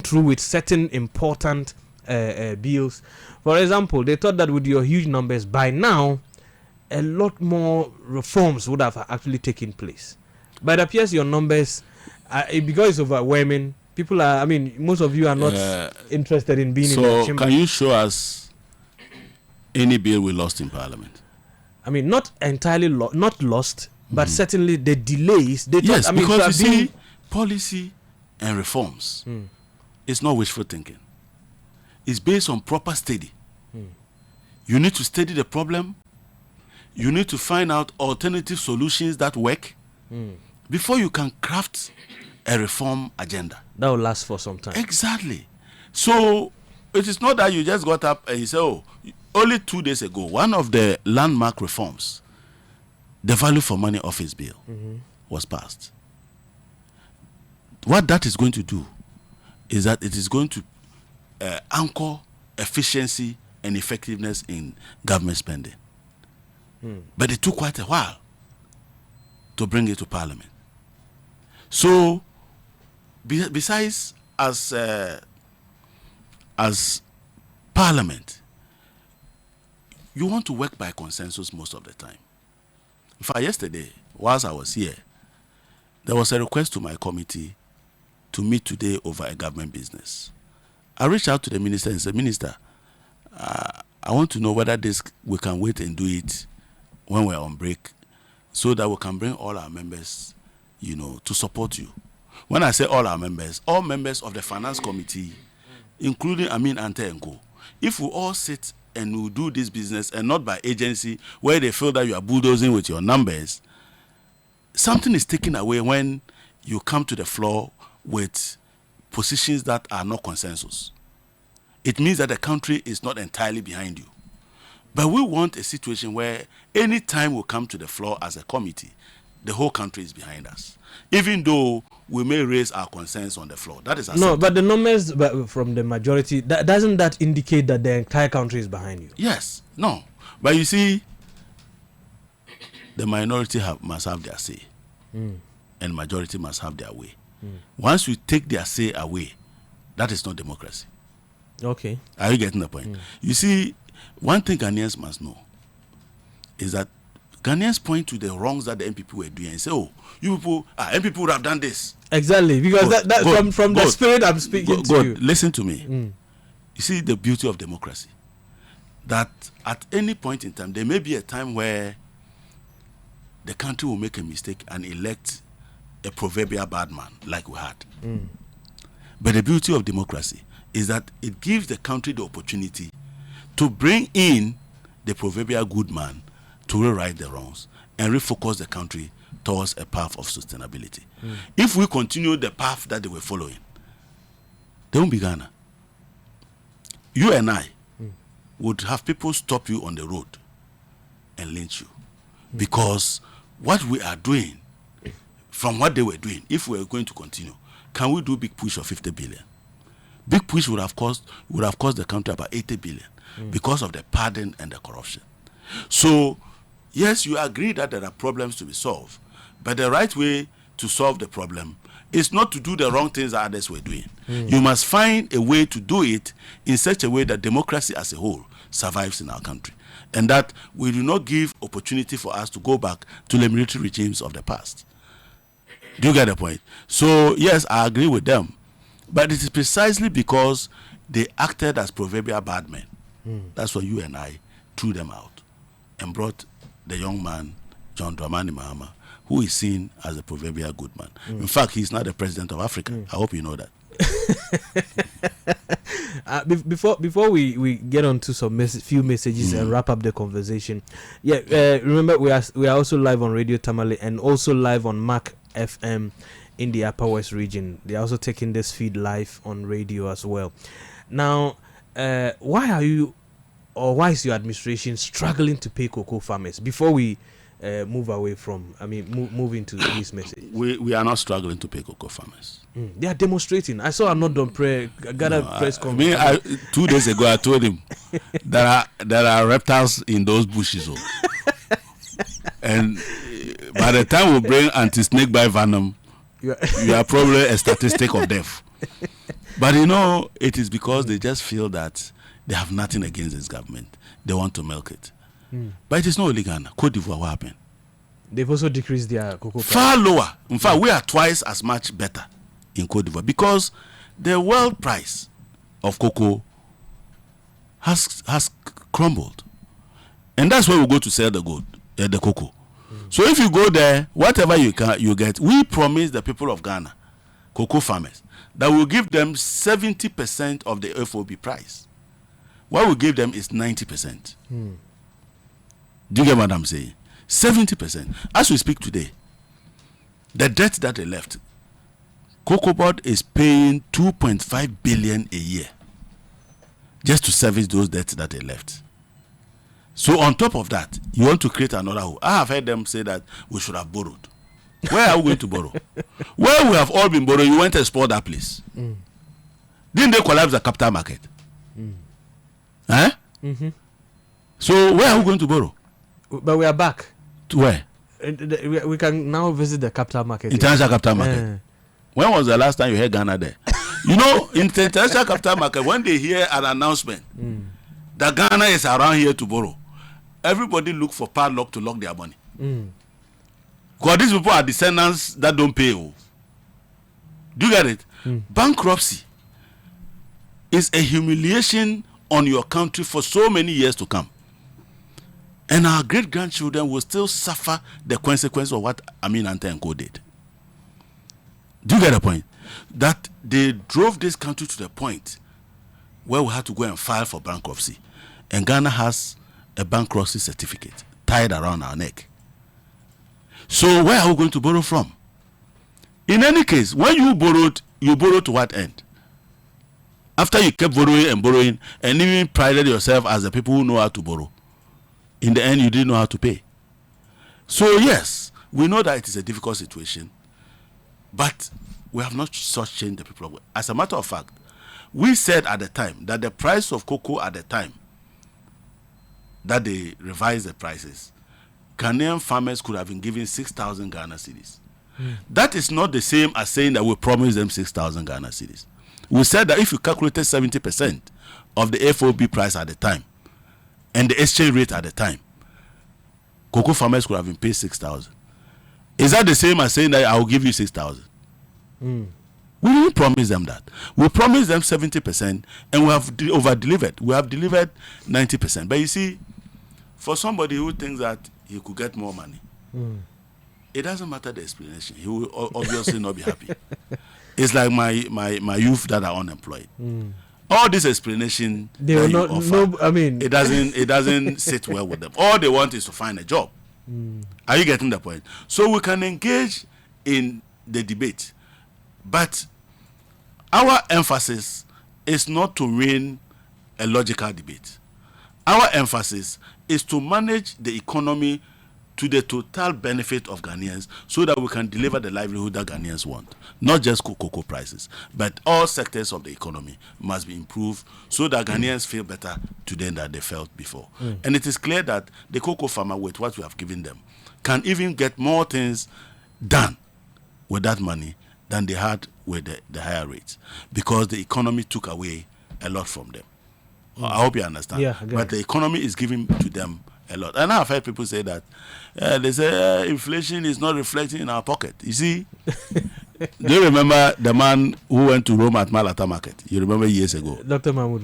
through with certain important bills. For example, they thought that with your huge numbers, by now, a lot more reforms would have actually taken place. But it appears your numbers, because it's overwhelming, people are, I mean, most of you are not interested in being in the chamber. So, can you show us any bill we lost in Parliament? I mean, not entirely not lost, but certainly the delays. Yes, because you see, policy and reforms is not wishful thinking. It's based on proper study. You need to study the problem. You need to find out alternative solutions that work before you can craft a reform agenda. That will last for some time. Exactly. So it is not that you just got up and you say, oh, only 2 days ago, one of the landmark reforms, the value for money office bill, was passed. What that is going to do is that it is going to anchor efficiency and effectiveness in government spending. But it took quite a while to bring it to Parliament. So, besides as Parliament, you want to work by consensus most of the time. In fact, yesterday, whilst I was here, there was a request to my committee to meet today over a government business. I reached out to the minister and said, Minister, I want to know whether we can wait and do it when we're on break so that we can bring all our members, to support you. When I say all our members, all members of the finance committee, including Amin Adongo, if we all sit and we do this business and not by agency where they feel that you are bulldozing with your numbers, something is taken away when you come to the floor with positions that are not consensus. It means that the country is not entirely behind you. But we want a situation where any time we come to the floor as a committee, the whole country is behind us. Even though we may raise our concerns on the floor. That is acceptable. No, but the numbers from the majority, doesn't that indicate that the entire country is behind you? Yes. No. But you see, the minority must have their say. And majority must have their way. Once you take their say away, that is not democracy. Okay. Are you getting the point? You see, one thing Ghanaians must know is that Ghanaians point to the wrongs that the MPP were doing and say, oh, you people, MPP would have done this. Exactly, because from the spirit I'm speaking to you. Listen to me. You see the beauty of democracy. That at any point in time, there may be a time where the country will make a mistake and elect a proverbial bad man like we had. But the beauty of democracy is that it gives the country the opportunity to bring in the proverbial good man to rewrite the wrongs and refocus the country towards a path of sustainability. If we continue the path that they were following, they won't be Ghana. You and I would have people stop you on the road and lynch you. Because what we are doing, from what they were doing, if we are going to continue, can we do big push of 50 billion? Big push would have cost the country about 80 billion because of the pardon and the corruption. So, yes, you agree that there are problems to be solved, but the right way to solve the problem is not to do the wrong things that others were doing. You must find a way to do it in such a way that democracy as a whole survives in our country, and that we do not give opportunity for us to go back to the military regimes of the past. Do you get the point? So, yes, I agree with them. But it is precisely because they acted as proverbial bad men. That's why you and I threw them out and brought the young man, John Dramani Mahama, who is seen as a proverbial good man. In fact, he's not the president of Africa. I hope you know that. Before we get on to some few messages and wrap up the conversation, remember we are also live on Radio Tamale and also live on Mac FM in the Upper West region. They are also taking this feed live on radio as well. Now, why is your administration struggling to pay cocoa farmers? Before we move into this message. We are not struggling to pay cocoa farmers. They are demonstrating. I saw Anodon press conference. 2 days ago, I told him there are reptiles in those bushes. And by the time we bring anti-snake bite venom, you are probably a statistic of death. But you know, it is because they just feel that they have nothing against this government. They want to milk it. But it is not only Ghana. Cote d'Ivoire, what happened? They've also decreased their cocoa price. Far lower. In fact, we are twice as much better in Cote d'Ivoire because the world price of cocoa has crumbled. And that's where we go to sell the cocoa. So if you go there, whatever you get, we promise the people of Ghana, cocoa farmers, that we'll give them 70% of the FOB price. What we give them is 90%. Do you get what I'm saying? 70%. As we speak today, the debt that they left, Cocoa Board is paying 2.5 billion a year just to service those debts that they left. So on top of that, you want to create another hole. I have heard them say that we should have borrowed. Where are we going to borrow? Where we have all been borrowing, you went to export that place. Didn't they collapse the capital market? Huh? So where are we going to borrow? But we are back. To where? We can now visit the capital market. International capital market. When was the last time you heard Ghana there? You know, in the international capital market, when they hear an announcement that Ghana is around here to borrow, everybody look for padlock to lock their money. Because these people are descendants that don't pay. Do you get it? Bankruptcy is a humiliation on your country for so many years to come. And our great-grandchildren will still suffer the consequence of what Amin Anta and Co did. Do you get the point? That they drove this country to the point where we had to go and file for bankruptcy. And Ghana has a bankruptcy certificate tied around our neck. So where are we going to borrow from? In any case, when you borrowed to what end? After you kept borrowing and even prided yourself as the people who know how to borrow, in the end you didn't know how to pay. So yes, we know that it is a difficult situation, but we have not such changed the people of God. As a matter of fact, we said at the time that the price of cocoa at the time that they revised the prices, Ghanaian farmers could have been given 6,000 Ghana cedis. That is not the same as saying that we promised them 6,000 Ghana cedis. We said that if you calculated 70% of the FOB price at the time and the exchange rate at the time, cocoa farmers could have been paid 6,000. Is that the same as saying that I will give you 6,000? We didn't promise them that. We promised them 70% and we have over-delivered. We have delivered 90%. But you see, for somebody who thinks that he could get more money, it doesn't matter the explanation. He will obviously not be happy. It's like my youth that are unemployed. All this explanation they will not offer, I mean, it doesn't sit well with them. All they want is to find a job. Are you getting the point? So we can engage in the debate, but our emphasis is not to win a logical debate. Our emphasis is to manage the economy to the total benefit of Ghanaians so that we can deliver the livelihood that Ghanaians want. Not just cocoa prices, but all sectors of the economy must be improved so that Ghanaians feel better today than they felt before. And it is clear that the cocoa farmer, with what we have given them, can even get more things done with that money than they had with the higher rates, because the economy took away a lot from them. I hope you understand. Yeah, but the economy is giving to them a lot. And I've heard people say that they say inflation is not reflecting in our pocket. You see, do you remember the man who went to Rome at Malata Market? You remember years ago? Dr. Mahmoud.